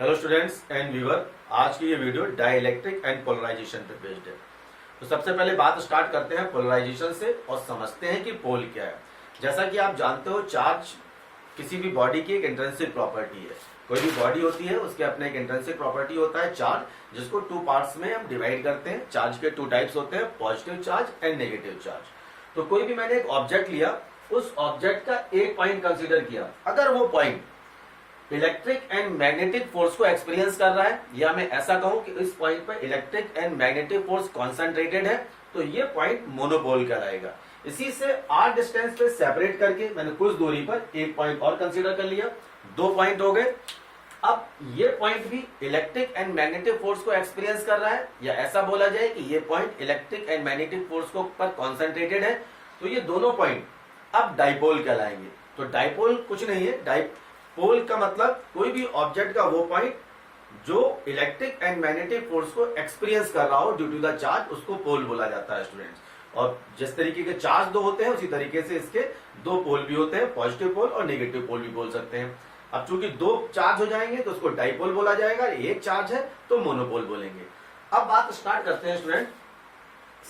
Hello students and viewer, आज की ये वीडियो डाइलेक्ट्रिक एंड पोलराइजेशन पे बेस्ड है। तो सबसे पहले बात स्टार्ट करते हैं पोलराइजेशन से और समझते हैं कि पोल क्या है। जैसा कि आप जानते हो, चार्ज किसी भी बॉडी की एक इंट्रिंसिक प्रॉपर्टी है। कोई भी बॉडी होती है उसके अपने एक इंट्रिंसिक प्रॉपर्टी होता है चार्ज, जिसको टू पार्ट्स में हम डिवाइड करते हैं। चार्ज के टू टाइप्स होते हैं, positive charge and negative charge. तो कोई भी मैंने एक ऑब्जेक्ट लिया, उस ऑब्जेक्ट का एक पॉइंट कंसीडर किया। अगर वो point electric and magnetic force को एक्सपीरियंस कर रहा है, या मैं ऐसा कहूं कि इस पॉइंट पर electric and magnetic force concentrated है, तो ये पॉइंट मोनोपोल कहलाएगा। इसी से आर डिस्टेंस पे सेपरेट करके मैंने कुछ दूरी पर एक पॉइंट और कंसीडर कर लिया, दो पॉइंट हो गए। अब ये पॉइंट भी इलेक्ट्रिक एंड मैग्नेटिक फोर्स को एक्सपीरियंस कर रहा है, या ऐसा बोला जाए कि ये point electric and magnetic force को पर कॉन्सेंट्रेटेड है, तो ये दोनों पॉइंट अब डाइपोल कहलाएंगे। तो डाइपोल कुछ नहीं है, डाइपोल का मतलब कोई भी ऑब्जेक्ट का वो पॉइंट जो इलेक्ट्रिक एंड मैग्नेटिक फोर्स को एक्सपीरियंस कर रहा हो ड्यू टू द चार्ज, उसको पोल बोला जाता है स्टूडेंट्स। और जिस तरीके के चार्ज दो होते हैं, उसी तरीके से इसके दो पोल भी होते हैं, पॉजिटिव पोल और नेगेटिव पोल भी बोल सकते हैं। अब चूंकि दो चार्ज हो जाएंगे तो उसको डाइपोल बोला जाएगा, एक चार्ज है तो मोनोपोल बोलेंगे। अब बात स्टार्ट करते हैं स्टूडेंट,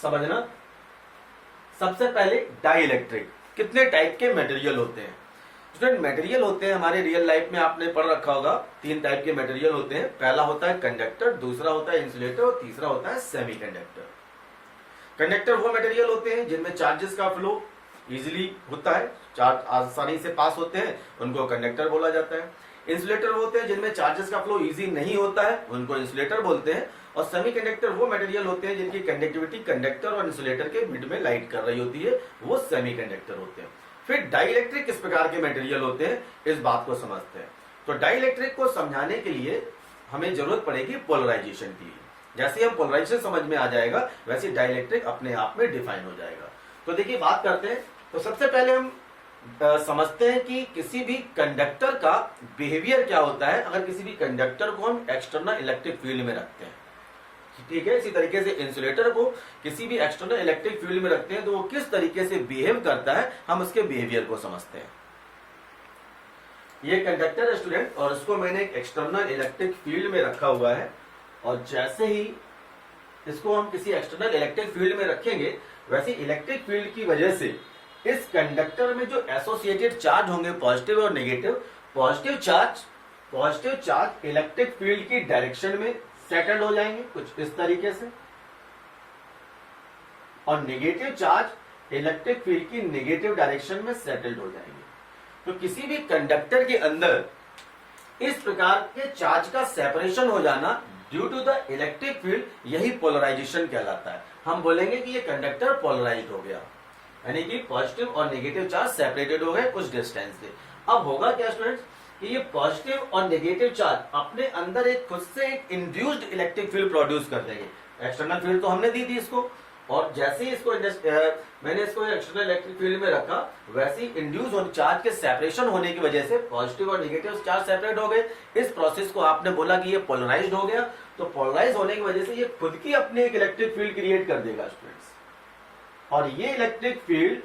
समझना। सबसे पहले डाइइलेक्ट्रिक, कितने टाइप के मटेरियल होते हैं स्टूडेंट? मटेरियल होते हैं, हमारे रियल लाइफ में आपने पढ़ रखा होगा, तीन टाइप के मटेरियल होते हैं। पहला होता है कंडक्टर, दूसरा होता है इंसुलेटर और तीसरा होता है सेमीकंडक्टर। कंडक्टर वो मटेरियल होते हैं जिनमें चार्जेस का फ्लो इजीली होता है, चार्ज आसानी से पास होते हैं, उनको कंडक्टर बोला जाता है। इंसुलेटर वो होते हैं जिनमें चार्जेस का फ्लो इजी नहीं होता है, उनको इंसुलेटर बोलते हैं। और सेमीकंडक्टर वो मटेरियल होते हैं जिनकी कंडक्टिविटी कंडक्टर और इंसुलेटर के मिड में लाइट कर रही होती है, वो सेमीकंडक्टर होते हैं। फिर डाइइलेक्ट्रिक किस प्रकार के मटेरियल होते हैं, इस बात को समझते हैं। तो डाइइलेक्ट्रिक को समझाने के लिए हमें जरूरत पड़ेगी पोलराइजेशन की। जैसे हम पोलराइजेशन समझ में आ जाएगा, वैसे डाइइलेक्ट्रिक अपने आप में डिफाइन हो जाएगा। तो देखिए बात करते हैं। तो सबसे पहले हम समझते हैं कि किसी भी कंडक्टर का बिहेवियर क्या होता है अगर किसी भी कंडक्टर को हम एक्सटर्नल इलेक्ट्रिक फील्ड में रखते हैं। ठीक है, इसी तरीके से इंसुलेटर को किसी भी एक्सटर्नल इलेक्ट्रिक फील्ड में रखते हैं तो वो किस तरीके से बिहेव करता है, हम उसके बिहेवियर को समझते हैं। ये कंडक्टर है स्टूडेंट, और इसको मैंने एक एक्सटर्नल इलेक्ट्रिक फील्ड में रखा हुआ है। और जैसे ही इसको हम किसी एक्सटर्नल इलेक्ट्रिक फील्ड में रखेंगे, वैसे इलेक्ट्रिक फील्ड की वजह से इस कंडक्टर में जो एसोसिएटेड चार्ज होंगे, पॉजिटिव और negative, positive charge electric field की डायरेक्शन में सेटल्ड हो जाएंगे कुछ इस तरीके से, और नेगेटिव चार्ज इलेक्ट्रिक फील्ड की नेगेटिव डायरेक्शन में सेटल्ड हो जाएंगे। तो किसी भी कंडक्टर के अंदर इस प्रकार के चार्ज का सेपरेशन हो जाना due to the electric field, यही पोलराइजेशन कहलाता है। हम बोलेंगे कि ये कंडक्टर पोलराइज्ड हो गया, यानी कि पॉजिटिव और नेगेटिव चार्ज सेपरेटेड हो गए कुछ डिस्टेंस से। अब होगा क्या स्टूडेंट्स कि ये पॉजिटिव और नेगेटिव चार्ज अपने अंदर एक खुद से एक इंड्यूस्ड इलेक्ट्रिक फील्ड प्रोड्यूस कर देंगे। एक्सटर्नल फील्ड तो हमने दी थी इसको, और जैसे ही इसको मैंने इसको एक्सटर्नल इलेक्ट्रिक फील्ड में रखा, वैसे ही इंड्यूस और चार्ज के सेपरेशन होने की वजह से पॉजिटिव और नेगेटिव चार्ज सेपरेट हो गए। इस प्रोसेस को आपने बोला कि ये पोलराइज्ड हो गया। तो पोलराइज होने की वजह से ये खुद की अपनी एक इलेक्ट्रिक फील्ड क्रिएट कर देगा स्टूडेंट्स, और ये इलेक्ट्रिक फील्ड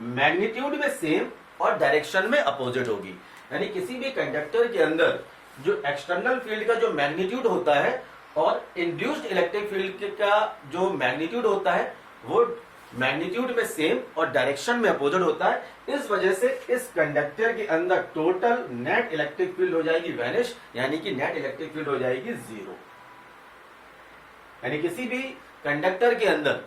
मैग्नीट्यूड में सेम और डायरेक्शन में अपोजिट होगी। यानी किसी भी कंडक्टर के अंदर जो एक्सटर्नल फील्ड का जो मैग्नीट्यूड होता है और इंड्यूस्ड इलेक्ट्रिक फील्ड का जो मैग्नीट्यूड होता है, वो मैग्नीट्यूड में सेम और डायरेक्शन में अपोजिट होता है। इस वजह से इस कंडक्टर के अंदर टोटल नेट इलेक्ट्रिक फील्ड हो जाएगी वैनिश, यानी कि नेट इलेक्ट्रिक फील्ड हो जाएगी जीरो। यानी किसी भी कंडक्टर के अंदर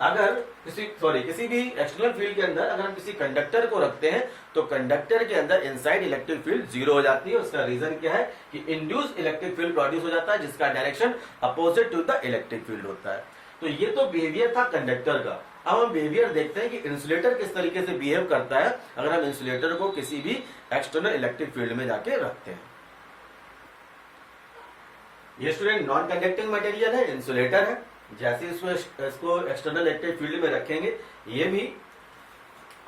अगर किसी भी एक्सटर्नल फील्ड के अंदर अगर हम किसी कंडक्टर को रखते हैं, तो कंडक्टर के अंदर इनसाइड इलेक्ट्रिक फील्ड जीरो हो जाती है। उसका रीजन क्या है कि इंड्यूस इलेक्ट्रिक फील्ड प्रोड्यूस हो जाता है, जिसका direction opposite to the electric field होता है। तो ये तो बिहेवियर था कंडक्टर का। अब हम बिहेवियर देखते हैं कि इंसुलेटर किस तरीके से बिहेव करता है अगर हम इंसुलेटर को किसी भी एक्सटर्नल इलेक्ट्रिक फील्ड में जाके रखते हैं। ये स्टूडेंट नॉन कंडक्टिंग मटेरियल है, इंसुलेटर है। जैसे इसको एक्सटर्नल इलेक्ट्रिक फील्ड में रखेंगे, ये भी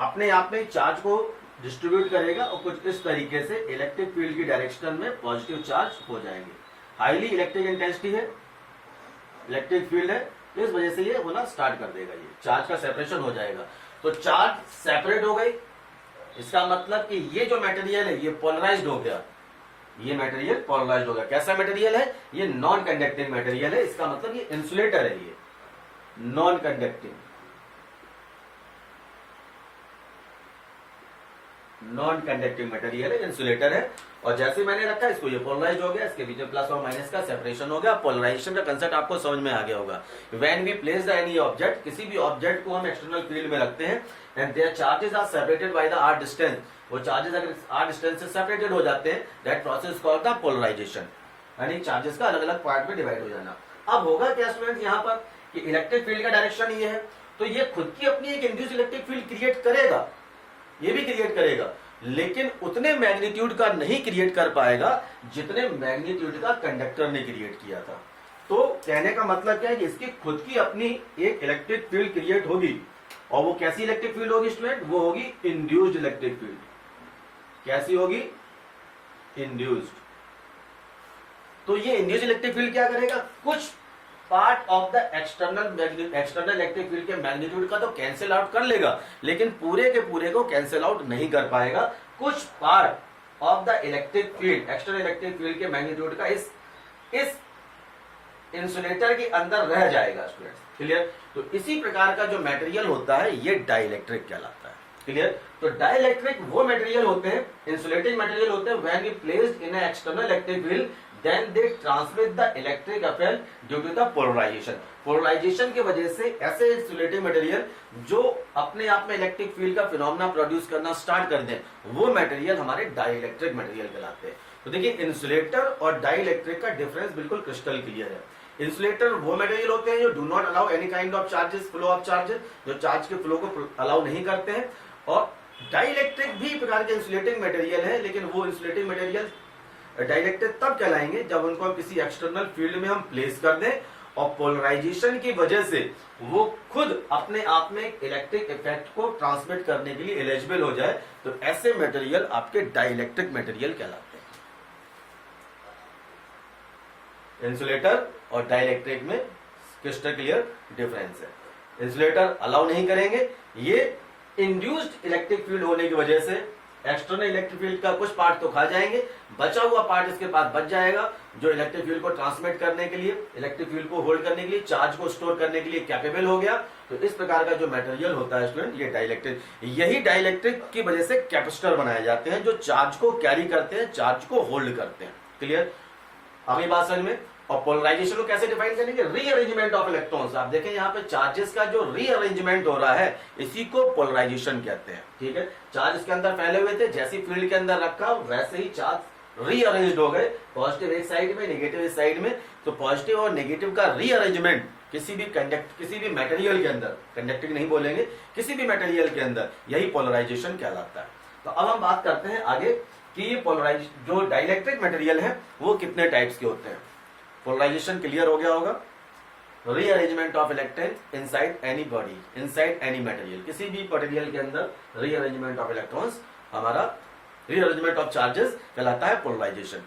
अपने आप में चार्ज को डिस्ट्रीब्यूट करेगा और कुछ इस तरीके से इलेक्ट्रिक फील्ड की डायरेक्शन में पॉजिटिव चार्ज हो जाएंगे। हाईली इलेक्ट्रिक इंटेंसिटी है, इलेक्ट्रिक फील्ड है, तो इस वजह से ये होना स्टार्ट कर देगा, ये चार्ज का सेपरेशन हो जाएगा। तो चार्ज सेपरेट हो गई, इसका मतलब कि ये जो मटेरियल है ये पोलराइज्ड हो गया, ये मटेरियल पोलराइज्ड हो गया। कैसा मटेरियल है? ये नॉन कंडक्टिंग मटेरियल है, इसका मतलब ये इंसुलेटर है, ये नॉन कंडक्टिंग मटेरियल है, इंसुलेटर है। और जैसे मैंने रखा इसको ये पोलराइज हो गया, इसके बीच में प्लस और माइनस का सेपरेशन हो गया। पोलराइजेशन का कंसेप्ट आपको समझ में आ गया होगा। When we place the any object, किसी भी ऑब्जेक्ट को हम एक्सटर्नल फील्ड में रखते हैं and their charges are separated by the r distance, वो चार्जेस अगर r डिस्टेंस से सेपरेटेड हो जाते हैं, that process called the polarization, यानी चार्जेस का अलग अलग पार्ट में डिवाइड हो जाना। अब होगा क्या स्टूडेंट यहाँ पर कि इलेक्ट्रिक फील्ड का डायरेक्शन ये है, तो ये खुद की अपनी एक इंड्यूस इलेक्ट्रिक फील्ड क्रिएट करेगा, ये भी क्रिएट करेगा, लेकिन उतने मैग्नीट्यूड का नहीं क्रिएट कर पाएगा जितने मैग्नीट्यूड का कंडक्टर ने क्रिएट किया था। तो कहने का मतलब क्या है कि इसकी खुद की अपनी एक इलेक्ट्रिक फील्ड क्रिएट होगी, और वो कैसी इलेक्ट्रिक फील्ड होगी स्टूडेंट? वो होगी इंड्यूस्ड इलेक्ट्रिक फील्ड। कैसी होगी? इंड्यूस्ड। तो ये इंड्यूस्ड इलेक्ट्रिक फील्ड क्या करेगा? कुछ part of the external electric field के मैग्नीट्यूड का तो कैंसिल आउट कर लेगा, लेकिन पूरे के पूरे को कैंसिल आउट नहीं कर पाएगा। कुछ part of the electric field, external electric field के मैग्नीट्यूड का इस इंसुलेटर के अंदर रह जाएगा स्टूडेंट्स। क्लियर? तो इसी प्रकार का जो मटेरियल होता है ये डाइलेक्ट्रिक कहलाता है। क्लियर? तो डाइलेक्ट्रिक वो मटेरियल होते हैं, इंसुलेटिंग मटेरियल होते हैं, when we placed in external electric field then they transmit the electric effect due to the polarization। Polarization की वजह से ऐसे इंसुलेटिंग मटेरियल जो अपने आप में इलेक्ट्रिक फील्ड का फिनोमेना प्रोड्यूस करना स्टार्ट कर दें, वो मटेरियल हमारे डाइलेक्ट्रिक मटेरियल कहलाते हैं। तो देखिए इंसुलेटर और डाइलेक्ट्रिक का डिफरेंस बिल्कुल क्रिस्टल क्लियर है। इंसुलेटर वो मटेरियल होते हैं जो do not allow any kind of charges, flow of charges, जो चार्ज के फ्लो को अलाउ नहीं करते हैं। और डाइलेक्ट्रिक भी प्रकार के इंसुलेटिंग मटेरियल है, लेकिन वो इंसुलेटिंग मटेरियल डाइलेक्ट्रिक तब कहलाएंगे जब उनको हम किसी एक्सटर्नल फील्ड में हम प्लेस कर दें और पोलराइजेशन की वजह से वो खुद अपने आप में इलेक्ट्रिक इफेक्ट को ट्रांसमिट करने के लिए एलिजिबल हो जाए, तो ऐसे मटेरियल आपके डाइलेक्ट्रिक मटेरियल कहलाते हैं। इंसुलेटर और डाइलेक्ट्रिक में क्रिस्टल क्लियर डिफरेंस है। इंसुलेटर अलाउ नहीं करेंगे, ये इंड्यूस्ड इलेक्ट्रिक फील्ड होने की वजह से एक्सटर्नल इलेक्ट्रिक फील्ड का कुछ पार्ट तो खा जाएंगे, बचा हुआ पार्ट इसके पास बच जाएगा जो इलेक्ट्रिक फील्ड को ट्रांसमिट करने के लिए, इलेक्ट्रिक फील्ड को होल्ड करने के लिए, चार्ज को स्टोर करने के लिए कैपेबल हो गया। तो इस प्रकार का जो मटेरियल होता है स्टूडेंट, ये डाइलेक्ट्रिक, यही डाइलेक्ट्रिक की वजह से कैपेसिटर बनाए जाते हैं जो चार्ज को कैरी करते हैं, चार्ज को होल्ड करते हैं। क्लियर? अगली बात समझ में। और पोलराइजेशन को कैसे डिफाइन करेंगे? Rearrangement of electrons. आप देखें यहाँ पे चार्जेस का जो रीअरेंजमेंट हो रहा है, इसी को पोलराइजेशन कहते हैं। ठीक है? चार्ज इसके अंदर फैले हुए थे, जैसी फील्ड के अंदर रखा वैसे ही चार्ज रीअरेंज्ड हो गए, पॉजिटिव एक साइड में, नेगेटिव इस साइड में। तो पॉजिटिव और नेगेटिव का रीअरेंजमेंट किसी भी मटेरियल के अंदर, कंडक्टिंग नहीं बोलेंगे, किसी भी मटेरियल के अंदर, यही पोलराइजेशन कहलाता है। तो अब हम बात करते हैं आगे कि ये पोलराइज जो डाइलेक्ट्रिक मटेरियल है वो कितने टाइप्स के होते हैं। पोलराइजेशन क्लियर हो गया होगा। Rearrangement of electron inside any body, inside any material, किसी भी मटेरियल के अंदर रीअरेंजमेंट ऑफ इलेक्ट्रॉन्स, हमारा रीअरेंजमेंट ऑफ चार्जेस कहलाता है पोलराइजेशन।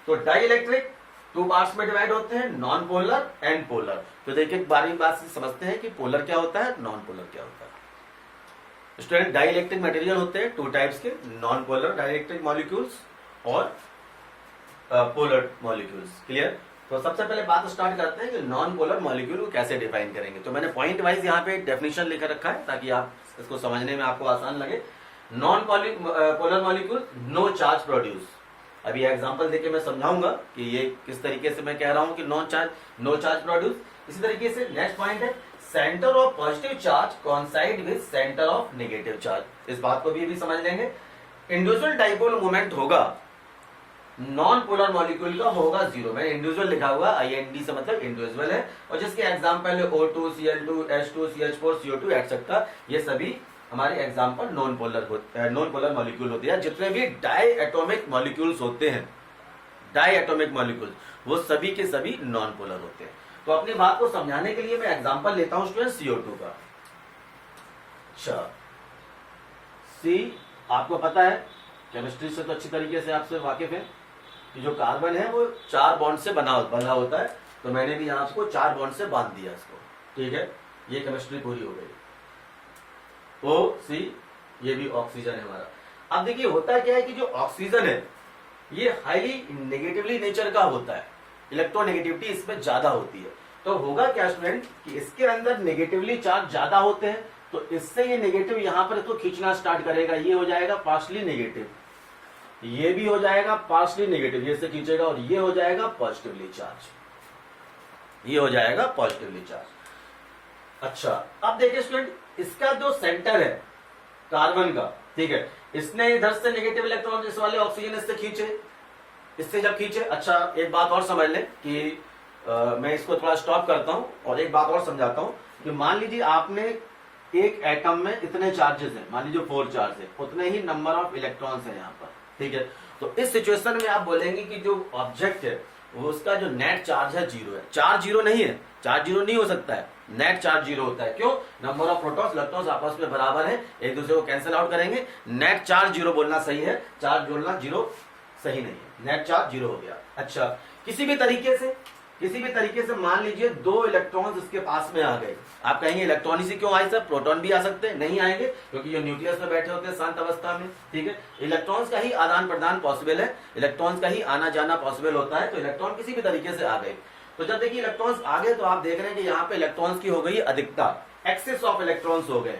तो डाइलेक्ट्रिक टू पार्ट्स में डिवाइड होते हैं, नॉन पोलर एंड पोलर। तो देखिए बारी बात से समझते हैं कि पोलर क्या होता है, नॉन पोलर क्या होता है। स्टूडेंट, डाइलेक्ट्रिक मटेरियल होते हैं टू टाइप्स के, नॉन पोलर डाइलेक्ट्रिक मॉलिक्यूल्स और पोलर मॉलिक्यूल्स। क्लियर? तो सबसे पहले बात स्टार्ट करते हैं कि नॉन पोलर मॉलिक्यूल को कैसे डिफाइन करेंगे। तो मैंने पॉइंट वाइज यहाँ पे डेफिनेशन लिखकर रखा है ताकि आप इसको समझने में आपको आसान लगे। Non polar molecule, no charge produce. अभी एग्जांपल देके मैं समझाऊंगा कि ये किस तरीके से मैं कह रहा हूं कि नो चार्ज प्रोड्यूस। इसी तरीके से नेक्स्ट पॉइंट है, centre of positive charge coincide with centre of negative charge. इस बात को भी समझ लेंगे। इंडिविजुअल डाइपोल मोमेंट होगा नॉन पोलर मॉलिक्यूल का, होगा जीरो। मैंने इंडिविजुअल लिखा हुआ, IND से मतलब इंडिविजुअल है, और जिसके एग्जांपल है O2, Cl2, H2, CH4, CO2 etcetera, ये सभी हमारे एग्जांपल नॉन पोलर मॉलिक्यूल होते हैं। जितने भी डाई एटॉमिक मॉलिक्यूल्स होते हैं, डाई एटॉमिक मॉलिक्यूल्स, वो सभी के सभी नॉन पोलर होते हैं। तो अपनी बात को समझाने के लिए मैं एग्जांपल लेता हूं स्टूडेंट CO2 का। अच्छा, C आपको पता है, केमिस्ट्री से तो अच्छी तरीके से आपसे वाकिफ है कि जो कार्बन है वो 4 बॉन्ड से बना होता है। तो मैंने भी यहाँ आपको 4 बॉन्ड से बांध दिया इसको। ठीक है? ये केमिस्ट्री पूरी हो गई। O, C, ये भी ऑक्सीजन है हमारा। अब देखिए होता क्या है कि जो ऑक्सीजन है ये हाईली नेगेटिवली नेचर का होता है, इलेक्ट्रोनेगेटिविटी इसमें ज्यादा होती है। तो होगा क्या स्टूडेंट कि इसके अंदर नेगेटिवली चार्ज ज्यादा होते हैं, तो इससे ये नेगेटिव यहां पर इसको खींचना स्टार्ट करेगा, ये हो जाएगा पार्शली नेगेटिव, ये भी हो जाएगा पार्शली नेगेटिव, ये से खींचेगा, और ये हो जाएगा पॉजिटिवली चार्ज, ये हो जाएगा पॉजिटिवली चार्ज। अच्छा अब देखिए स्टूडेंट, इसका जो सेंटर है कार्बन का, ठीक है, इसने इधर से नेगेटिव इलेक्ट्रॉन इस वाले ऑक्सीजन इससे खींचे, इससे जब खींचे। अच्छा एक बात और समझ लें कि मैं इसको थोड़ा स्टॉप करता हूं और एक बात और समझाता हूं कि मान लीजिए आपने एक एटम में इतने चार्जेस हैं, मान लीजिए 4 चार्ज है, उतने ही नंबर ऑफ इलेक्ट्रॉन्स है यहाँ पर, ठीक है। तो इस सिचुएशन में आप बोलेंगे कि जो ऑब्जेक्ट है वो उसका जो नेट चार्ज है 0 है। चार्ज 0 नहीं है, चार्ज 0 नहीं हो सकता है, नेट चार्ज 0 होता है। क्यों? नंबर ऑफ प्रोटॉन्स इलेक्ट्रॉन्स आपस में बराबर है, एक दूसरे को कैंसिल आउट करेंगे, नेट चार्ज 0 बोलना सही है, चार्ज बोलना 0 सही नहीं है, नेट चार्ज 0 हो गया। अच्छा किसी भी तरीके से मान लीजिए 2 इलेक्ट्रॉन्स इसके पास में आ गए, आप कहेंगे इलेक्ट्रॉन ही क्यों आए सर, प्रोटॉन भी आ सकते हैं, नहीं आएंगे क्योंकि ये न्यूक्लियस में बैठे होते हैं शांत अवस्था में, ठीक है। इलेक्ट्रॉन्स का ही आदान प्रदान पॉसिबल है, इलेक्ट्रॉन्स का ही आना जाना पॉसिबल होता है, तो इलेक्ट्रॉन किसी भी तरीके से आ गए। तो जब देखिए इलेक्ट्रॉन्स आ गए तो आप देख रहे हैं कि यहाँ पे इलेक्ट्रॉन्स की हो गई अधिकता, एक्सेस ऑफ इलेक्ट्रॉन्स हो गए,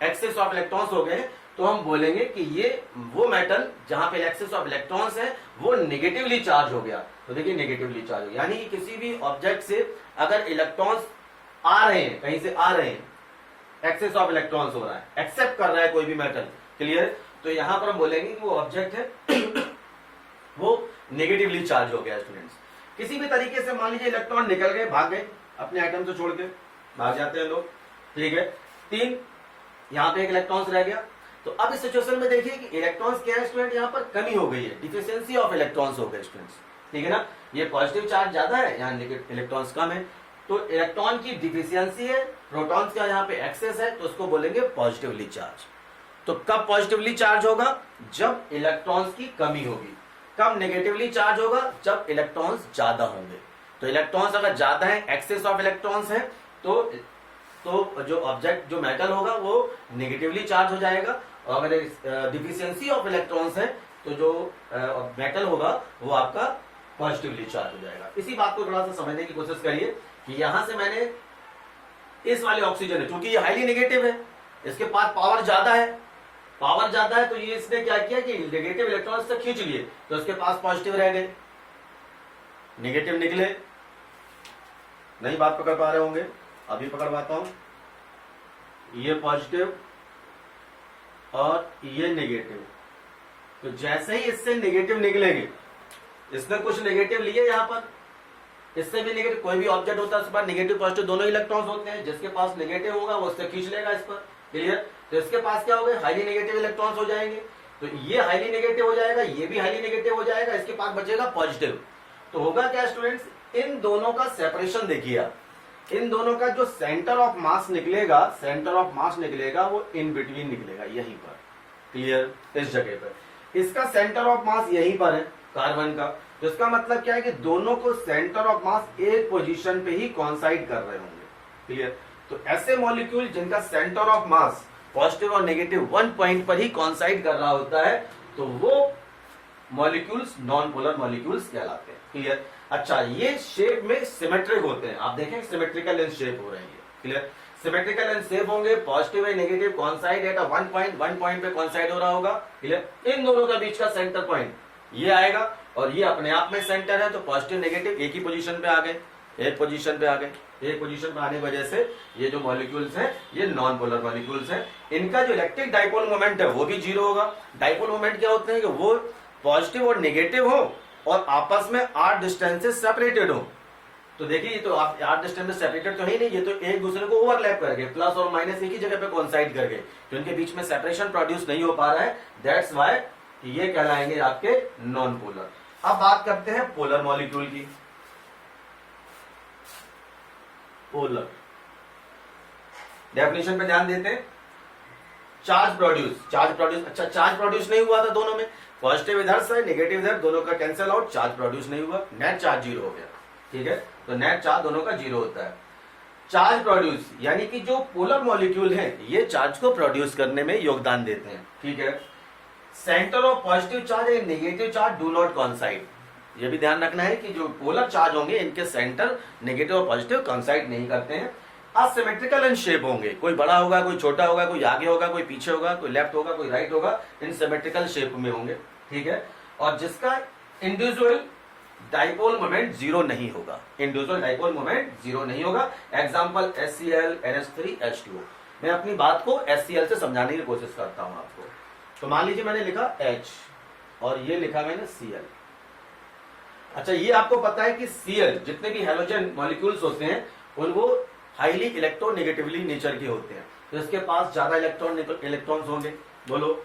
एक्सेस ऑफ इलेक्ट्रॉन्स हो गए, तो हम बोलेंगे कि ये वो मेटल जहां पे एक्सेस ऑफ इलेक्ट्रॉन्स है वो नेगेटिवली चार्ज हो गया। तो देखिए नेगेटिवली चार्ज हो गया, यानी कि किसी भी ऑब्जेक्ट से अगर इलेक्ट्रॉन्स आ रहे हैं, कहीं से आ रहे हैं, एक्सेस ऑफ इलेक्ट्रॉन्स हो रहा है, एक्सेप्ट कर रहा है कोई भी मेटल, क्लियर। तो यहां पर हम बोलेंगे कि वो ऑब्जेक्ट है वो नेगेटिवली चार्ज हो गया। स्टूडेंट्स किसी भी तरीके से मान लीजिए इलेक्ट्रॉन निकल गए, भाग गए, अपने एटम से छोड़ के भाग जाते हैं लोग, ठीक है। 3 यहां पे एक इलेक्ट्रॉन्स रह गया। तो अब इस सिचुएशन में देखिए कि इलेक्ट्रॉन्स क्या है स्टूडेंट, यहाँ पर कमी हो गई है, डिफिशियंसी ऑफ इलेक्ट्रॉन्स हो गए स्टूडेंट्स, ठीक है ना। ये पॉजिटिव चार्ज ज्यादा है, यहाँ इलेक्ट्रॉन्स कम है, तो इलेक्ट्रॉन की डिफिशियंसी है, प्रोटॉन्स का यहाँ पे एक्सेस है, तो उसको बोलेंगे पॉजिटिवली चार्ज। तो कब पॉजिटिवली चार्ज होगा, जब इलेक्ट्रॉन्स की कमी होगी। कब नेगेटिवली चार्ज होगा, जब इलेक्ट्रॉन्स ज्यादा होंगे। तो इलेक्ट्रॉन्स अगर ज्यादा है, एक्सेस ऑफ इलेक्ट्रॉन्स है, तो जो ऑब्जेक्ट जो मेटल होगा वो नेगेटिवली चार्ज हो जाएगा, और अगर डिफिशियंसी ऑफ इलेक्ट्रॉन्स है तो जो मेटल होगा वो आपका पॉजिटिवली चार्ज हो जाएगा। इसी बात को थोड़ा सा समझने की कोशिश करिए कि यहां से मैंने इस वाले ऑक्सीजन है, क्योंकि ये हाईली नेगेटिव है, इसके पास पावर ज्यादा है, तो ये इसने क्या किया कि नेगेटिव इलेक्ट्रॉन्स से खींच लिए, तो इसके पास पॉजिटिव रह गए, नेगेटिव निकले। नहीं बात पकड़ पा रहे होंगे, अभी पकड़वाता हूं। ये पॉजिटिव और ये नेगेटिव, तो जैसे ही इससे नेगेटिव निकलेंगे, इसने कुछ नेगेटिव लिए यहां पर, इससे भी नेगेटिव, कोई भी ऑब्जेक्ट होता है उसके पास नेगेटिव पॉजिटिव दोनों इलेक्ट्रॉन्स होते हैं, जिसके पास नेगेटिव होगा वो उससे खींच लेगा इस पर, क्लियर। तो इसके पास क्या हो गए, हाईली नेगेटिव इलेक्ट्रॉन्स हो जाएंगे, तो ये हाईली नेगेटिव हो जाएगा, ये भी हाईली नेगेटिव हो जाएगा, इसके पास बचेगा पॉजिटिव। तो होगा क्या स्टूडेंट्स, इन दोनों का सेपरेशन देखिए आप, इन दोनों का जो सेंटर ऑफ मास निकलेगा वो इन बिटवीन निकलेगा, यहीं पर, क्लियर, इस जगह पर। इसका सेंटर ऑफ मास यहीं पर है कार्बन का, तो इसका मतलब क्या है कि दोनों को सेंटर ऑफ मास एक पोजीशन पे ही कॉन्साइड कर रहे होंगे, क्लियर। तो ऐसे मॉलिक्यूल जिनका सेंटर ऑफ मास पॉजिटिव और नेगेटिव 1 पॉइंट पर ही कॉन्साइड कर रहा होता है, तो वो मॉलिक्यूल्स नॉन पोलर मॉलिक्यूल्स कहलाते हैं, क्लियर। अच्छा ये शेप में सिमेट्रिक होते हैं, आप देखें सिमेट्रिकल इन शेप हो रहे हैं, क्लियर। सिमेट्रिकल इन शेप होंगे, positive and negative coincide at 1 point पे कॉन्साइड हो रहा होगा, क्लियर। इन दोनों के बीच का सेंटर पॉइंट ये आएगा, और ये अपने आप में सेंटर है, तो पॉजिटिव नेगेटिव एक ही पोजीशन पे आ गए, एक पोजीशन पे आने की वजह से ये जो मॉलिक्यूल्स हैं ये नॉन पोलर मॉलिक्यूल्स हैं। इनका जो इलेक्ट्रिक डाइपोल मोमेंट है वो भी 0 होगा। डाइपोल मोमेंट क्या होते हैं कि वो पॉजिटिव और नेगेटिव हो और आपस में r डिस्टेंस से सेपरेटेड हो। तो देखिए ये तो आप r डिस्टेंस से सेपरेटेड तो है ही नहीं, ये तो एक दूसरे को ओवरलैप कर गए, प्लस और माइनस एक ही जगह पे कोइंसाइड कर गए, तो इनके बीच में सेपरेशन प्रोड्यूस नहीं हो पा रहा है, दैट्स व्हाई ये कहलाएंगे आपके नॉन पोलर। अब बात करते हैं पोलर मॉलिक्यूल की। पोलर डेफिनेशन पे ध्यान देते हैं। चार्ज प्रोड्यूस, अच्छा चार्ज प्रोड्यूस नहीं हुआ था दोनों में, पॉजिटिव इधर से नेगेटिव इधर, दोनों का कैंसिल आउट, चार्ज प्रोड्यूस नहीं हुआ, नेट चार्ज 0 हो गया, ठीक है। तो नेट चार्ज दोनों का 0 होता है। चार्ज प्रोड्यूस यानी कि जो पोलर मॉलिक्यूल है ये चार्ज को प्रोड्यूस करने में योगदान देते हैं, ठीक है। Centre of positive charge and negative charge do not कॉन्साइड। ये भी ध्यान रखना है कि जो पोलर चार्ज होंगे इनके सेंटर नेगेटिव और पॉजिटिव कॉन्साइड नहीं करते हैं। असिमेट्रिकल इन शेप होंगे, कोई बड़ा होगा, कोई छोटा होगा, कोई आगे होगा, कोई पीछे होगा, कोई लेफ्ट होगा, कोई राइट होगा, इन सिमेट्रिकल शेप में होंगे, ठीक है। और जिसका इंडिविजुअल डाइपोल मोमेंट जीरो नहीं होगा, इंडिविजुअल डाइपोल मोमेंट जीरो नहीं होगा। Example HCl, NH3, H2O। मैं अपनी बात को HCl से समझाने की कोशिश करता हूं आपको। तो मान लीजिए मैंने लिखा H और ये लिखा मैंने Cl। अच्छा, ये आपको पता है कि Cl जितने भी हैलोजन मॉलिक्यूल्स होते हैं उनको हाईली इलेक्ट्रोनेगेटिवली नेचर के होते हैं, तो इसके पास ज्यादा इलेक्ट्रॉन्स होंगे, बोलो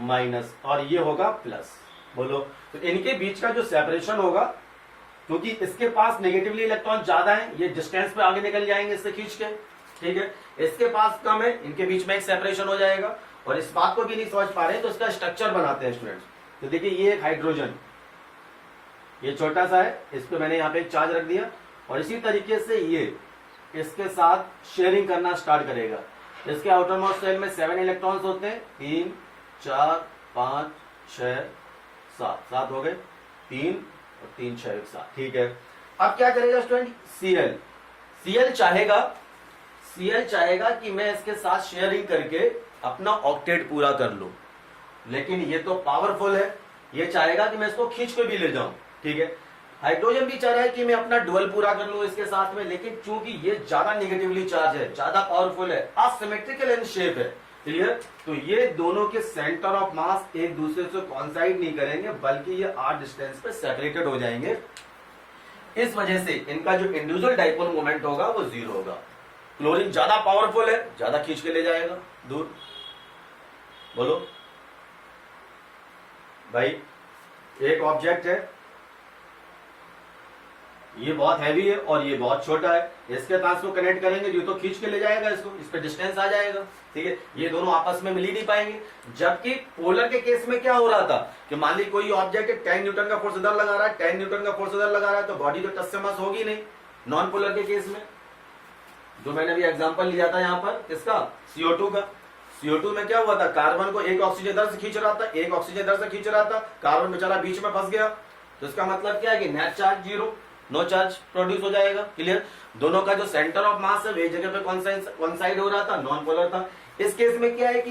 माइनस, और ये होगा प्लस, बोलो। तो इनके बीच का जो सेपरेशन होगा, क्योंकि इसके पास नेगेटिवली इलेक्ट्रॉन ज्यादा है, ये डिस्टेंस पे आगे निकल जाएंगे इससे खींच के, ठीक है। इसके पास कम है, इनके बीच में एक सेपरेशन हो जाएगा। और इस बात को भी नहीं समझ पा रहे तो इसका स्ट्रक्चर बनाते हैं स्टूडेंट्स। तो देखिए ये एक हाइड्रोजन, ये छोटा सा है, इस पे मैंने यहाँ पे एक चार्ज रख दिया, और इसी तरीके से ये इसके साथ शेयरिंग करना स्टार्ट करेगा। इसके आउटर मोस्ट शेल में 7 इलेक्ट्रॉन्स होते हैं, 3, 4, 5, 6, 7, 7 हो गए, 3 और 3, 6 एक साथ, ठीक है। अब क्या करेगा स्टूडेंट, Cl चाहेगा कि मैं इसके साथ शेयरिंग करके अपना ऑक्टेट पूरा कर लूं, लेकिन ये तो पावरफुल है, ये चाहेगा कि मैं इसको खींच के भी ले जाऊं, ठीक है। हाइड्रोजन भी चाह रहा है कि मैं अपना डुअल पूरा कर लूं इसके साथ में, लेकिन चूंकि ये ज्यादा नेगेटिवली चार्ज है, ज्यादा पावरफुल है, असिमेट्रिकल इन शेप है, क्लियर। तो ये दोनों के सेंटर ऑफ मास एक दूसरे से कॉन्साइड नहीं करेंगे, बल्कि ये r डिस्टेंस पे सेपरेटेड हो जाएंगे। इस वजह से इनका जो इंडिविजुअल डाइपोल मोमेंट होगा वो जीरो होगा। क्लोरीन ज्यादा पावरफुल है, ज्यादा खींच के ले जाएगा दूर, बोलो भाई। एक ऑब्जेक्ट है, ये बहुत हैवी है और ये बहुत छोटा है, इसके पास को कनेक्ट करेंगे, ये तो खींच के ले जाएगा इसको, इस पे डिस्टेंस आ जाएगा, ठीक है। ये दोनों आपस में मिल ही नहीं पाएंगे। जबकि पोलर के केस में क्या हो रहा था कि मान ली कोई ऑब्जेक्ट 10 न्यूटन का फोर्स इधर लगा रहा है, 10 न्यूटन का फोर्स इधर लगा रहा है, तो बॉडी तो टच से मस होगी नहीं। नॉन पोलर के केस में जो मैंने भी एग्जाम्पल लिया था यहाँ पर किसका, CO2 का। CO2 में क्या हुआ था, कार्बन को एक ऑक्सीजन इधर से खींच रहा था, एक ऑक्सीजन इधर से खींच रहा था, कार्बन बेचारा बीच में फंस गया। तो इसका मतलब क्या है कि net charge zero, no charge produce हो जाएगा, क्लियर। दोनों का जो सेंटर ऑफ मास है वे जगह पे कॉन्साइड हो रहा था, नॉन पोलर था। इस केस में क्या है कि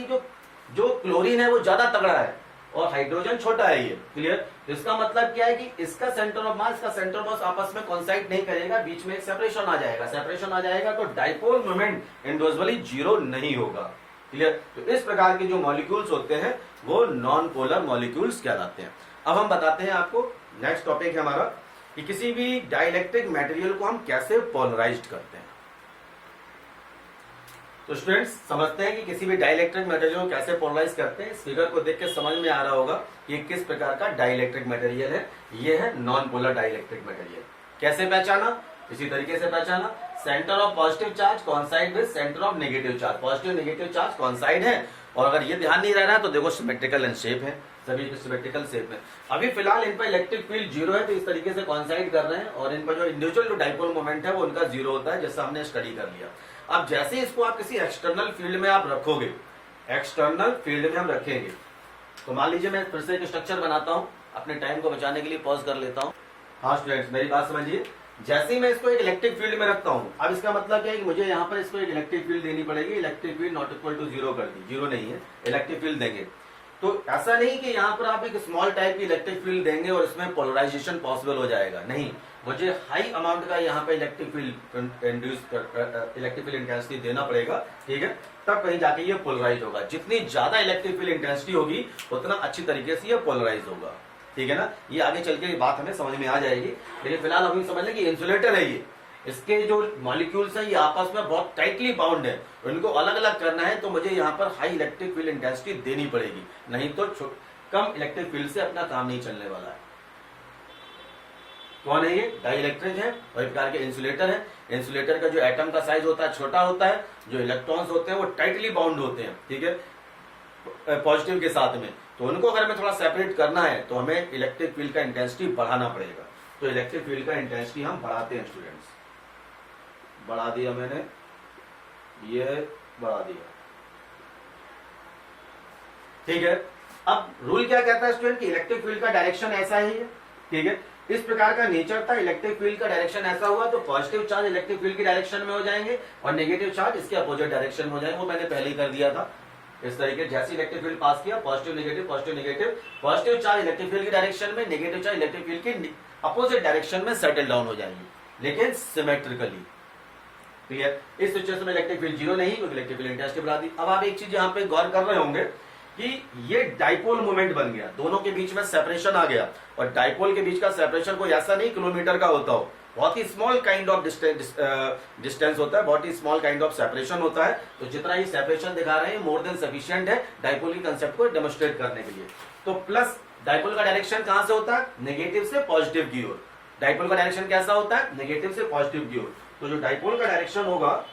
जो क्लोरीन है वो ज्यादा तगड़ा है और हाइड्रोजन छोटा है, ये क्लियर। तो इसका मतलब क्या है कि इसका सेंटर ऑफ मास, इसका सेंटर ऑफ मास आपस में कॉन्साइड नहीं करेगा, बीच में एक सेपरेशन आ जाएगा, सेपरेशन आ जाएगा तो डाइपोल मोमेंट इंडिविजुअली जीरो नहीं होगा, क्लियर। तो इस प्रकार के जो मॉलिक्यूल्स होते हैं वो नॉन पोलर मॉलिक्यूल्स कहलाते हैं। अब हम बताते हैं आपको, नेक्स्ट टॉपिक है हमारा कि किसी भी डाइलेक्ट्रिक मटेरियल को हम कैसे पोलराइज्ड करते हैं। तो स्टूडेंट्स समझते हैं कि किसी भी डाइलेक्ट्रिक मटेरियल को कैसे पोलराइज करते हैं। इस फिगर को देख के समझ में आ रहा होगा कि किस प्रकार का डाइलेक्ट्रिक मटेरियल है। यह है नॉन पोलर डाइलेक्ट्रिक मटेरियल। कैसे पहचाना, इसी तरीके से पहचाना, centre of positive charge कॉन्साइड with centre of negative charge, positive negative charge कॉन्साइड है। और अगर ये ध्यान नहीं रह रहा है तो देखो सिमेट्रिकल इन शेप है, सभी सिमेट्रिकल शेप में। अभी फिलहाल इन पर इलेक्ट्रिक फील्ड जीरो है तो इस तरीके से कॉन्साइड कर रहे हैं, और इन पर जो इंडिविजुअल जो डाइपोल मोमेंट है वो उनका जीरो होता है, जैसा हमने स्टडी कर लिया। अब जैसे ही इसको आप किसी एक्सटर्नल फील्ड में आप रखोगे, एक्सटर्नल फील्ड में हम रखेंगे, तो मान लीजिए मैं फिर से एक स्ट्रक्चर बनाता हूं, अपने टाइम को बचाने के लिए पॉज कर लेता हूं। हाँ स्टूडेंट्स मेरी बात समझिए, जैसे ही मैं इसको एक इलेक्ट्रिक फील्ड में रखता हूं, अब इसका मतलब क्या है कि मुझे यहाँ पर इसको एक इलेक्ट्रिक फील्ड देनी पड़ेगी। Electric field not equal to zero कर दी, जीरो नहीं है, इलेक्ट्रिक फील्ड देंगे। तो ऐसा नहीं कि यहाँ पर आप एक स्मॉल टाइप की इलेक्ट्रिक फील्ड देंगे और इसमें पोलराइजेशन पॉसिबल हो जाएगा, नहीं। मुझे हाई अमाउंट का यहाँ पे इलेक्ट्रिक फील्ड इंटेंसिटी देना पड़ेगा, ठीक है, तब कहीं जाके ये पोलराइज होगा। जितनी ज्यादा इलेक्ट्रिक फील्ड इंटेंसिटी होगी उतना अच्छी तरीके से ये पोलराइज होगा, ठीक है ना। ये आगे चल के बात हमें समझ में आ जाएगी, लेकिन फिलहाल अभी समझ लें कि इंसुलेटर है ये, इसके जो मॉलिक्यूल्स हैं ये आपस में बहुत टाइटली बाउंड है, इनको अलग अलग करना है तो मुझे यहाँ पर हाई इलेक्ट्रिक फील्ड इंटेंसिटी देनी पड़ेगी, नहीं तो कम इलेक्ट्रिक फील्ड से अपना काम नहीं चलने वाला है। कौन है ये, डाइइलेक्ट्रिक है और एक प्रकार के इंसुलेटर है। इंसुलेटर का जो एटम का साइज होता है छोटा होता है, जो इलेक्ट्रॉन्स होते हैं वो टाइटली बाउंड होते हैं, ठीक है, पॉजिटिव के साथ में। तो उनको अगर हमें थोड़ा सेपरेट करना है तो हमें इलेक्ट्रिक फील्ड का इंटेंसिटी बढ़ाना पड़ेगा। तो इलेक्ट्रिक फील्ड का इंटेंसिटी हम बढ़ाते हैं स्टूडेंट्स, बढ़ा दिया मैंने, ये बढ़ा दिया, ठीक है। अब रूल क्या कहता है स्टूडेंट कि इलेक्ट्रिक फील्ड का डायरेक्शन ऐसा ही है, ठीक है। इस प्रकार का नेचर था, इलेक्ट्रिक फील्ड का डायरेक्शन ऐसा हुआ तो पॉजिटिव चार्ज इलेक्ट्रिक फील्ड की डायरेक्शन में हो जाएंगे और नेगेटिव चार्ज इसके अपोजिट डायरेक्शन में हो जाएंगे। वो मैंने पहले ही कर दिया था इस तरीके, जैसे इलेक्ट्रिक फील्ड पास किया positive negative positive negative, positive charge electric field की डायरेक्शन में, नेगेटिव चार्ज इलेक्ट्रिक फील्ड की अपोजिट डायरेक्शन में सेटल डाउन हो जाएंगे, लेकिन सिमेट्रिकली। क्लियर? इस सिचुएशन में इलेक्ट्रिक फील्ड जीरो नहीं, क्योंकि इलेक्ट्रिक फील्ड इंटेंसिटी बढ़ा दी। अब आप एक चीज यहाँ पे गौर कर रहे होंगे कि ये डाइपोल मोमेंट बन गया, दोनों के बीच में सेपरेशन आ गया, और डाइपोल के बीच का सेपरेशन कोई ऐसा नहीं किलोमीटर का होता हो, बहुत ही स्मॉल काइंड ऑफ डिस्टेंस होता है, बहुत ही स्मॉल काइंड ऑफ सेपरेशन होता है। तो जितना ये सेपरेशन दिखा रहे हैं मोर देन सफिशिएंट है डाइपोल की कंसेप्ट को डेमोस्ट्रेट करने के लिए। तो प्लस डाइपोल का डायरेक्शन कहां से होता है? नेगेटिव से पॉजिटिव की ओर। डाइपोल का डायरेक्शन कैसा होता है? नेगेटिव से पॉजिटिव की ओर। तो जो डाइपोल का डायरेक्शन होगा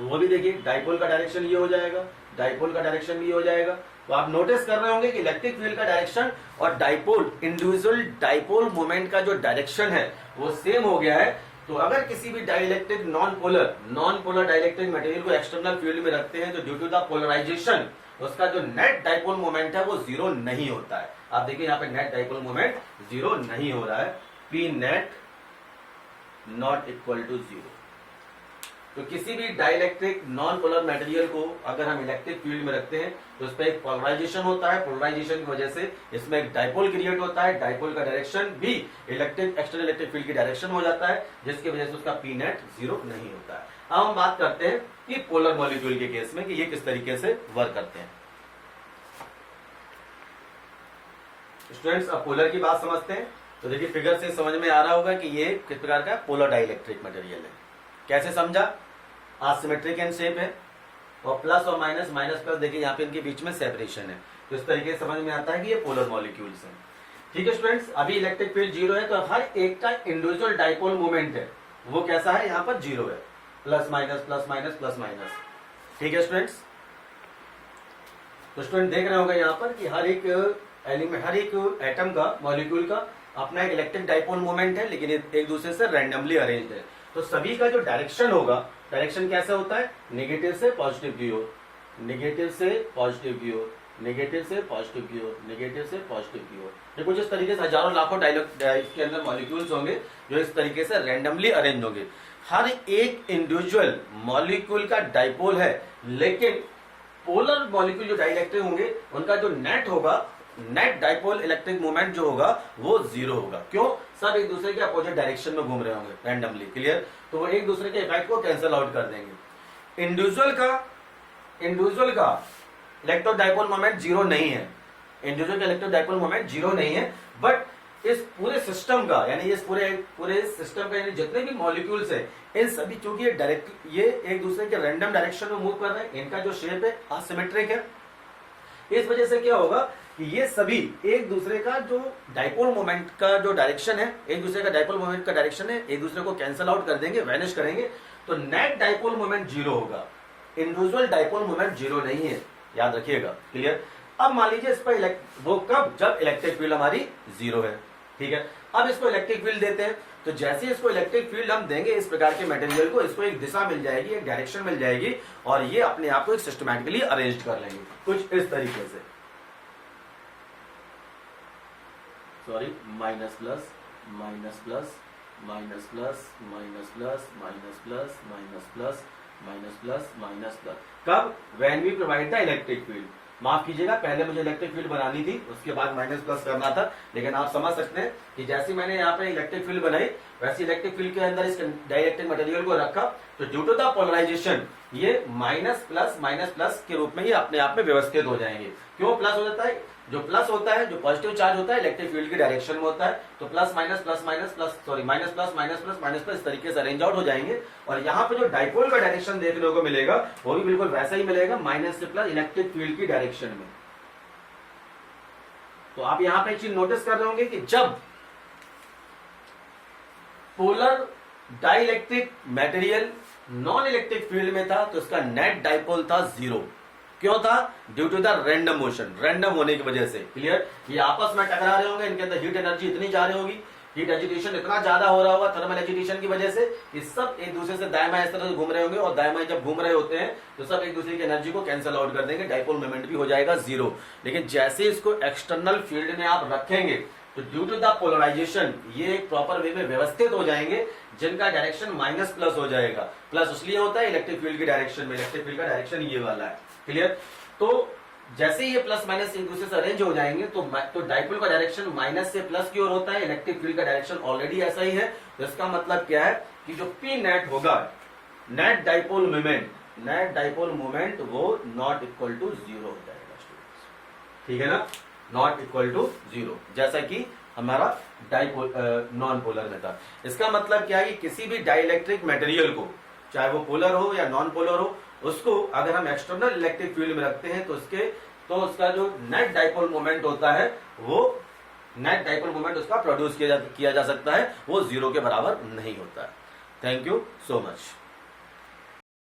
वो भी देखिए, डाइपोल का डायरेक्शन ये हो जाएगा, डाइपोल का डायरेक्शन भी हो जाएगा। तो आप नोटिस कर रहे होंगे कि इलेक्ट्रिक फील्ड का डायरेक्शन और डाइपोल इंडिविजुअल डाइपोल मोमेंट का जो डायरेक्शन है वो सेम हो गया है। तो अगर किसी भी dielectric non polar dielectric material को एक्सटर्नल फील्ड में रखते हैं तो ड्यू टू द पोलराइजेशन उसका जो नेट डाइपोल मोमेंट है वो जीरो नहीं होता है। आप देखिए यहाँ पे नेट डाइपोल मोमेंट जीरो नहीं हो रहा है, P net not equal to zero. तो किसी भी डाइलेक्ट्रिक नॉन पोलर मटेरियल को अगर हम इलेक्ट्रिक फील्ड में रखते हैं तो इस पर एक पोलराइजेशन होता है, पोलराइजेशन की वजह से इसमें एक डाइपोल क्रिएट होता है, डाइपोल का डायरेक्शन भी एक्सटर्नल इलेक्ट्रिक फील्ड की डायरेक्शन हो जाता है, जिसकी वजह से उसका पी नेट जीरो नहीं होता है। अब हम बात करते हैं कि पोलर मॉलिक्यूल के केस में कि ये किस तरीके से वर्क करते हैं। स्टूडेंट्स अब पोलर की बात समझते हैं। तो देखिए फिगर से समझ में आ रहा होगा कि ये किस प्रकार का पोलर डाइलेक्ट्रिक मटेरियल है। कैसे समझा? असिमेट्रिक इन शेप है और प्लस और माइनस प्लस देखिए यहाँ पे इनके बीच में सेपरेशन है, तो इस तरीके से समझ में आता है कि ये पोलर मॉलिक्यूल्स हैं। ठीक है स्टूडेंट्स, अभी इलेक्ट्रिक फील्ड जीरो है तो हर एक का इंडिविजुअल डाइपोल मोमेंट है वो कैसा है? यहाँ पर जीरो है, plus minus plus minus plus minus. ठीक है स्टूडेंट्स, तो स्टूडेंट देख रहे होंगे यहाँ पर कि हर एक एलिमेंट, हर एक एटम का, मॉलिक्यूल का अपना एक इलेक्ट्रिक डाइपोल मोमेंट है, लेकिन एक दूसरे से रैंडमली अरेंज्ड है। तो सभी का जो डायरेक्शन होगा, डायरेक्शन कैसा होता है? नेगेटिव से पॉजिटिव की ओर, नेगेटिव से पॉजिटिव की ओर, नेगेटिव से पॉजिटिव की ओर, नेगेटिव से पॉजिटिव की ओर। ये कुछ इस तरीके से हजारों लाखों इसके अंदर मॉलिक्यूल्स होंगे जो इस तरीके से रैंडमली अरेंज होंगे। हर एक इंडिविजुअल मॉलिक्यूल का डाइपोल है, लेकिन पोलर मॉलिक्यूल जो डाइलेक्ट्रिक होंगे उनका जो नेट होगा, नेट डाइपोल इलेक्ट्रिक मोमेंट जो होगा वो जीरो होगा। क्यों? सब एक दूसरे के अपोजिट डायरेक्शन में घूम रहे होंगे रैंडमली। क्लियर? तो वो एक दूसरे के इफेक्ट को कैंसिल आउट कर देंगे। इंडिविजुअल का इलेक्ट्रो डाइपोल मोमेंट जीरो नहीं है, इंडिविजुअल का इलेक्ट्रो डाइपोल मोमेंट जीरो नहीं है, बट इस पूरे सिस्टम का, यानी इस पूरे सिस्टम का, यानी जितने भी मॉलिक्यूल्स हैं इन सभी, चूंकि ये एक दूसरे के रैंडम डायरेक्शन में मूव कर रहे हैं, इनका जो शेप है असिमेट्रिक है। इस वजह से क्या होगा कि ये सभी एक दूसरे का जो डाइपोल मोमेंट का जो डायरेक्शन है, एक दूसरे का डाइपोल मोमेंट का डायरेक्शन है, एक दूसरे को कैंसिल आउट कर देंगे, वैनिश करेंगे। तो नेट डाइपोल मोमेंट जीरो होगा, इंडिविजुअल डाइपोल मोमेंट जीरो नहीं है, याद रखिएगा। क्लियर? अब मान लीजिए इस पर वो कब? जब इलेक्ट्रिक फील्ड हमारी जीरो है। ठीक है, अब इसको इलेक्ट्रिक फील्ड देते हैं, तो जैसे इसको इलेक्ट्रिक फील्ड हम देंगे इस प्रकार के मटेरियल को, इसको एक दिशा मिल जाएगी, एक डायरेक्शन मिल जाएगी, और ये अपने आप को एक सिस्टमैटिकली अरेंज कर लेंगे कुछ इस तरीके से। Sorry, minus plus minus plus minus plus minus plus minus plus minus plus minus plus minus plus. कब? When we provide the electric field. माफ कीजिएगा, पहले मुझे इलेक्ट्रिक फील्ड बनानी थी, उसके बाद माइनस प्लस करना था, लेकिन आप समझ सकते हैं कि जैसे मैंने यहाँ पे इलेक्ट्रिक फील्ड बनाई वैसे इलेक्ट्रिक फील्ड के अंदर इस डाइलेक्ट्रिक मटेरियल को रखा, तो ड्यू टू द पोलराइजेशन ये माइनस प्लस के रूप में ही अपने आप में व्यवस्थित हो जाएंगे। क्यों प्लस हो जाता है? जो प्लस होता है, जो पॉजिटिव चार्ज होता है इलेक्ट्रिक फील्ड की डायरेक्शन में होता है, तो plus minus plus minus plus sorry minus plus minus plus minus plus इस तरीके से अरेंज आउट हो जाएंगे। और यहाँ पे जो डाइपोल का डायरेक्शन देखने को मिलेगा वो भी बिल्कुल वैसा ही मिलेगा, माइनस से प्लस इलेक्ट्रिक फील्ड की डायरेक्शन में। तो आप यहाँ पे एक चीज नोटिस कर रहे होंगे कि जब polar dielectric material non electric field में था तो इसका नेट डाइपोल था जीरो। क्यों था? Due to the random motion, random होने की वजह से। क्लियर? ये आपस में टकरा रहे होंगे, इनके अंदर हीट एनर्जी इतनी जा रही होगी हीट एजिटेशन इतना ज्यादा हो रहा होगा थर्मल एजिटेशन की वजह से कि सब एक दूसरे से दाएं बाएं इस तरह से घूम रहे होंगे, और दाएं बाएं जब घूम रहे होते हैं तो सब एक दूसरे की एनर्जी को कैंसिल आउट कर देंगे, डाइपोल मोमेंट भी हो जाएगा जीरो। लेकिन जैसे इसको एक्सटर्नल फील्ड में आप रखेंगे तो ड्यू टू द पोलराइजेशन ये एक प्रॉपर वे में व्यवस्थित हो जाएंगे, जिनका डायरेक्शन माइनस प्लस हो जाएगा। प्लस इसलिए होता है इलेक्ट्रिक फील्ड की डायरेक्शन में, इलेक्ट्रिक फील्ड का डायरेक्शन ये वाला है, क्लियर। तो जैसे ये प्लस माइनस एक दूसरे से अरेंज हो जाएंगे तो डाइपोल का डायरेक्शन माइनस से प्लस की ओर होता है, इलेक्ट्रिक फील्ड का डायरेक्शन ऑलरेडी ऐसा ही है। तो इसका मतलब क्या है कि जो पी नेट होगा, नेट डाइपोल मोमेंट वो नॉट इक्वल टू जीरो हो जाएगा स्टूडेंट्स, ठीक है ना, नॉट इक्वल टू जीरो, जैसा कि हमारा डाइपोल नॉन पोलर में था। इसका मतलब क्या है कि किसी भी डाइलेक्ट्रिक मटेरियल को, चाहे वो पोलर हो या नॉन पोलर हो, उसको अगर हम एक्सटर्नल इलेक्ट्रिक फील्ड में रखते हैं तो उसका जो नेट डाइपोल मोमेंट होता है वो नेट डाइपोल मोमेंट उसका प्रोड्यूस किया जा सकता है, वो जीरो के बराबर नहीं होता है। Thank you so much.